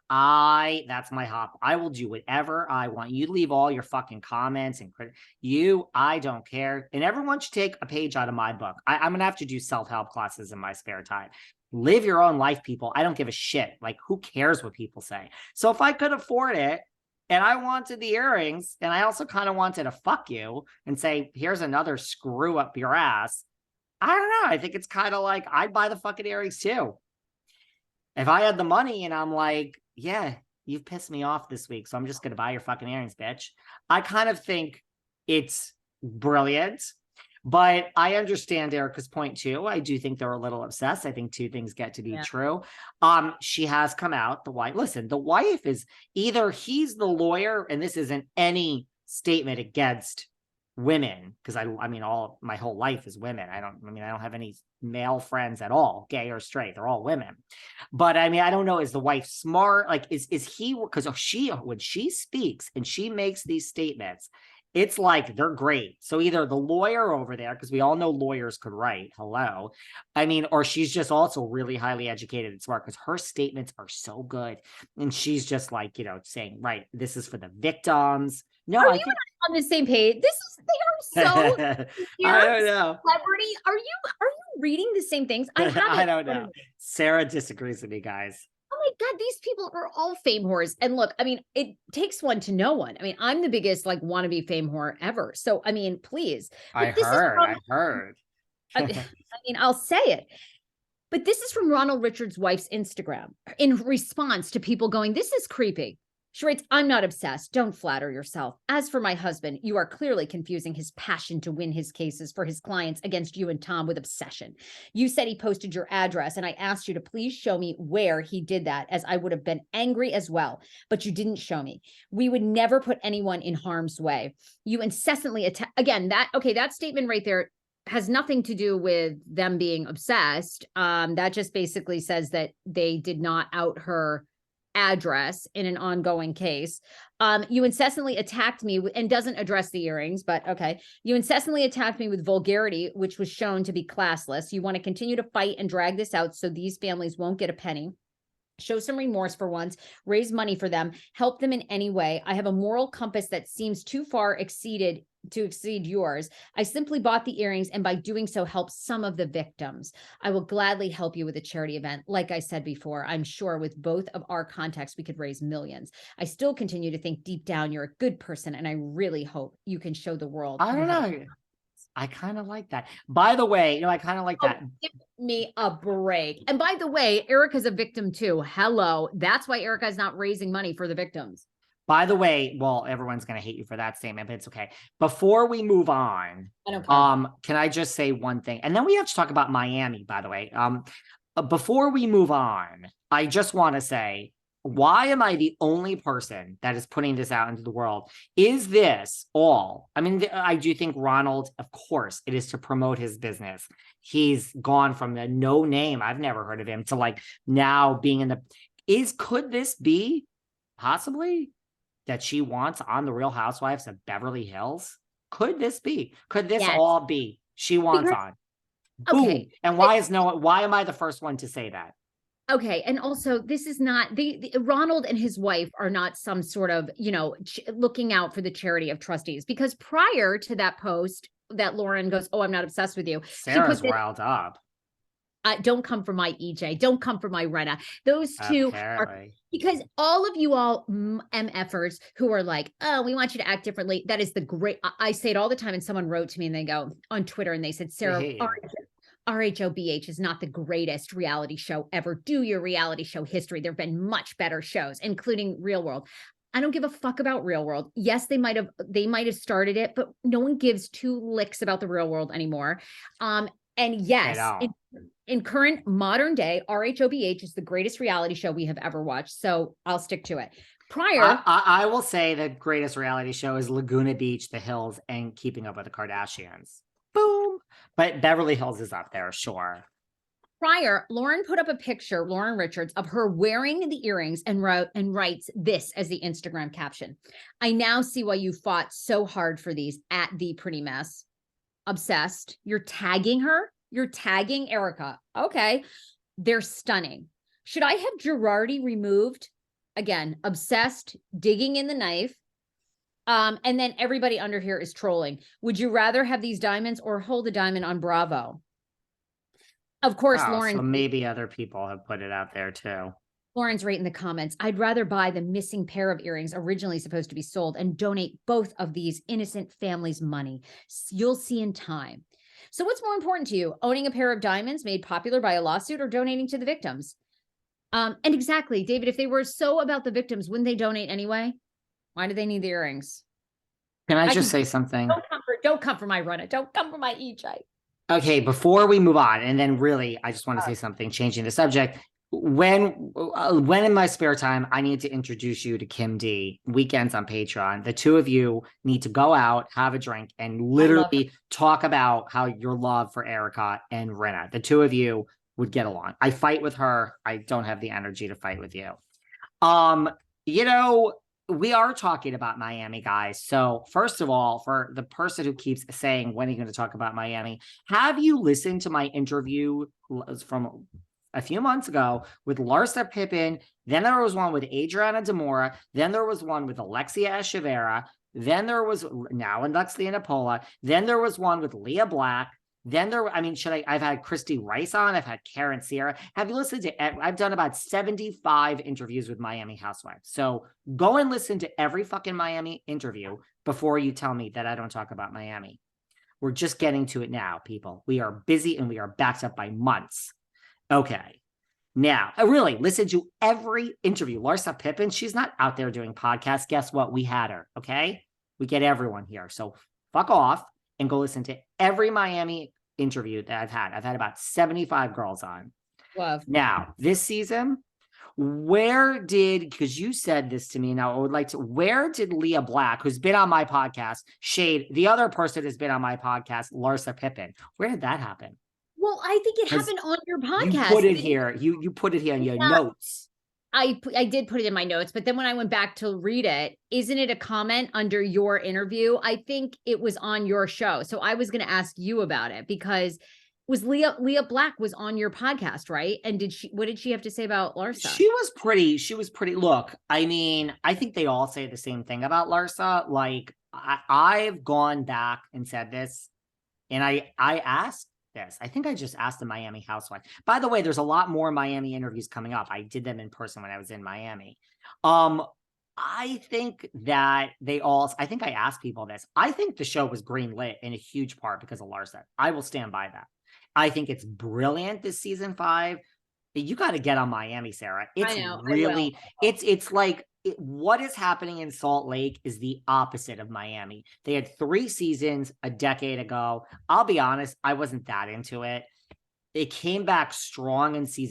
world. That's my hop. I will do whatever I want. You leave all your fucking comments and I don't care. And everyone should take a page out of my book. I'm going to have to do self-help classes in my spare time. Live your own life, people. I don't give a shit. Like, who cares what people say? So if I could afford it and I wanted the earrings and I also kind of wanted to fuck you and say, here's another screw up your ass. I don't know. I think it's kind of like I'd buy the fucking earrings too. If I had the money and I'm like, yeah, you've pissed me off this week, so I'm just going to buy your fucking earrings, bitch. I kind of think it's brilliant, but I understand Erika's point too. I do think they're a little obsessed. I think two things get to be true. She has come out, the wife. Listen, the wife is either he's the lawyer, and this isn't any statement against women, because I mean, all my whole life is women. I don't have any male friends at all, gay or straight. They're all women. But I mean, I don't know, is the wife smart? Like, is he, because when she speaks and she makes these statements, it's like they're great. So either the lawyer over there, because we all know lawyers could write, hello. I mean, or she's just also really highly educated and smart, because her statements are so good. And she's just like, saying, right, this is for the victims. No, I think on the same page. They are so I don't know. Celebrity. Are you reading the same things? I don't know. Sarah disagrees with me, guys. Oh my God, these people are all fame whores. And look, I mean, it takes one to know one. I mean, I'm the biggest wannabe fame whore ever. So, I mean, please. I heard. I mean, I'll say it. But this is from Ronald Richards' wife's Instagram in response to people going, this is creepy. She writes, I'm not obsessed. Don't flatter yourself. As for my husband, you are clearly confusing his passion to win his cases for his clients against you and Tom with obsession. You said he posted your address, and I asked you to please show me where he did that, as I would have been angry as well, but you didn't show me. We would never put anyone in harm's way. You incessantly attack. Again, that statement right there has nothing to do with them being obsessed. That just basically says that they did not out her address in an ongoing case. You incessantly attacked me and doesn't address the earrings, but okay. You incessantly attacked me with vulgarity, which was shown to be classless. You want to continue to fight and drag this out so these families won't get a penny. Show some remorse for once, raise money for them, help them in any way. I have a moral compass that seems too far to exceed yours. I simply bought the earrings, and by doing so help some of the victims. I will gladly help you with a charity event. Like I said before, I'm sure with both of our contacts, we could raise millions. I still continue to think deep down you're a good person, and I really hope you can show the world. I don't know. I kind of like that. By the way, I kind of like that. Give me a break. And by the way, Erika's a victim too. Hello. That's why Erika's not raising money for the victims. By the way, well, everyone's going to hate you for that statement, but it's okay. Before we move on, can I just say one thing? And then we have to talk about Miami, by the way. Before we move on, I just want to say, why am I the only person that is putting this out into the world? Is this all? I mean, I do think Ronald, of course, it is to promote his business. He's gone from the no name, I've never heard of him, to now being in the, could this be possibly that she wants on the Real Housewives of Beverly Hills? Could this be? Could this all be she wants on? Boom. Okay. And why am I the first one to say that? Okay. And also, this is not the Ronald and his wife are not some sort of, looking out for the charity of trustees, because prior to that post that Lauren goes, oh, I'm not obsessed with you. Sarah's riled up. Don't come for my EJ. Don't come for my Rena. Those two are, because all of you all MFers who are like, oh, we want you to act differently. That is the great, I say it all the time. And someone wrote to me and they go on Twitter and they said, Sarah, RHOBH is not the greatest reality show ever. Do your reality show history. There've been much better shows, including Real World. I don't give a fuck about Real World. Yes, they might have started it, but no one gives two licks about the Real World anymore. And yes, in current modern day, RHOBH is the greatest reality show we have ever watched. So I'll stick to it. I will say the greatest reality show is Laguna Beach, The Hills, and Keeping Up with the Kardashians. Boom. But Beverly Hills is up there, sure. Prior, Lauren put up a picture, Lauren Richards, of her wearing the earrings and writes this as the Instagram caption. I now see why you fought so hard for these at the Pretty Mess. Obsessed. You're tagging her. You're tagging Erika. Okay. They're stunning. Should I have Girardi removed? again, obsessed, digging in the knife. And then everybody under here is trolling. Would you rather have these diamonds or hold a diamond on Bravo? Of course, Oh, Lauren. so maybe other people have put it out there too. Lauren's right in the comments. I'd rather buy the missing pair of earrings originally supposed to be sold and donate both of these innocent families' money. You'll see in time. So what's more important to you, owning a pair of diamonds made popular by a lawsuit or donating to the victims? And exactly, David, if they were so about the victims, wouldn't they donate anyway? Why do they need the earrings? Can I just say something? Don't come for my Rona. Don't come for my EJ. Okay, before we move on, and then really, I just want to say something, changing the subject. When in my spare time, I need to introduce you to Kim D. Weekends on Patreon. The two of you need to go out, have a drink, and literally talk about how your love for Erika and Rinna. The two of you would get along. I fight with her. I don't have the energy to fight with you. You know, we are talking about Miami, guys. So first of all, for the person who keeps saying, when are you going to talk about Miami? Have you listened to my interview from a few months ago with Larsa Pippen? Then there was one with Adriana Demora. Then there was one with Alexia Echeverra. Then there was now Alexia Napola. Then there was one with Leah Black. Then I've had Christy Rice on. I've had Karen Sierra. Have you listened to, I've done about 75 interviews with Miami Housewives. So go and listen to every fucking Miami interview before you tell me that I don't talk about Miami. We're just getting to it now, people. We are busy and we are backed up by months. Okay. Now, I really listen to every interview. Larsa Pippen, she's not out there doing podcasts. Guess what? We had her. Okay. We get everyone here. So fuck off and go listen to every Miami interview that I've had. I've had about 75 girls on. Love. Now, this season, because you said this to me, now I would like to, where did Leah Black, who's been on my podcast, shade the other person who's been on my podcast, Larsa Pippen? Where did that happen? Well, I think it happened on your podcast. You put it here. You put it here in your notes. I did put it in my notes, but then when I went back to read it, isn't it a comment under your interview? I think it was on your show. So I was going to ask you about it because Leah Black was on your podcast, right? And what did she have to say about Larsa? She was pretty. Look, I mean, I think they all say the same thing about Larsa. Like I've gone back and said this, and I asked this. I think I just asked the Miami Housewife. By the way, there's a lot more Miami interviews coming up. I did them in person when I was in Miami. I think that I think I asked people this. I think the show was greenlit in a huge part because of Larsa. I will stand by that. I think it's brilliant this season 5. You got to get on Miami, Sarah. It's really, it's like, what is happening in Salt Lake is the opposite of Miami. They had 3 seasons a decade ago. I'll be honest, I wasn't that into it. It came back strong in season